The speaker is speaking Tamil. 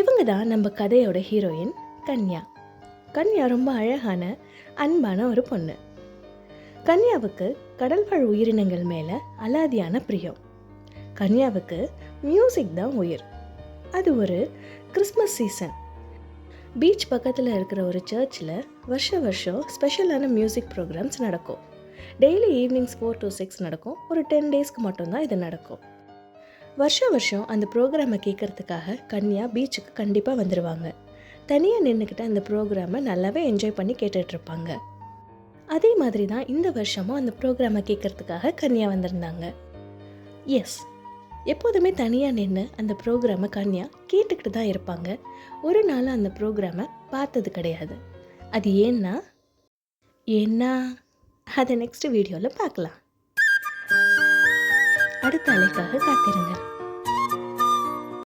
இவங்க தான் நம்ம கதையோட ஹீரோயின் கன்யா. கன்யா ரொம்ப அழகான அன்பான ஒரு பொண்ணு. கன்யாவுக்கு கடல்வாழ் உயிரினங்கள் மேலே அலாதியான பிரியம். கன்யாவுக்கு மியூசிக் தான் உயிர். அது ஒரு கிறிஸ்மஸ் சீசன். பீச் பக்கத்தில் இருக்கிற ஒரு சர்ச்சில் வருஷம் ஸ்பெஷலான மியூசிக் ப்ரோக்ராம்ஸ் நடக்கும். டெய்லி ஈவினிங்ஸ் 4 to 6 நடக்கும். ஒரு 10 டேஸ்க்கு மட்டும்தான் இது நடக்கும். வருஷம் அந்த ப்ரோக்ராமை கேட்குறதுக்காக கன்யா பீச்சுக்கு கண்டிப்பாக வந்துடுவாங்க. தனியாக நின்றுக்கிட்டு அந்த ப்ரோக்ராமை நல்லாவே என்ஜாய் பண்ணி கேட்டுட்ருப்பாங்க. அதே மாதிரி தான் இந்த வருஷமும் அந்த ப்ரோக்ராமை கேட்குறதுக்காக கன்யா வந்திருந்தாங்க. எஸ், எப்போதுமே தனியாக நின்று அந்த ப்ரோக்ராமை கன்யா கேட்டுக்கிட்டு தான் இருப்பாங்க. ஒரு நாள் அந்த ப்ரோக்ராமை பார்த்தது கிடையாது. அது ஏன்னா அதை நெக்ஸ்ட் வீடியோவில் பார்க்கலாம். அடுத்த அலைக்காக காத்திருங்க.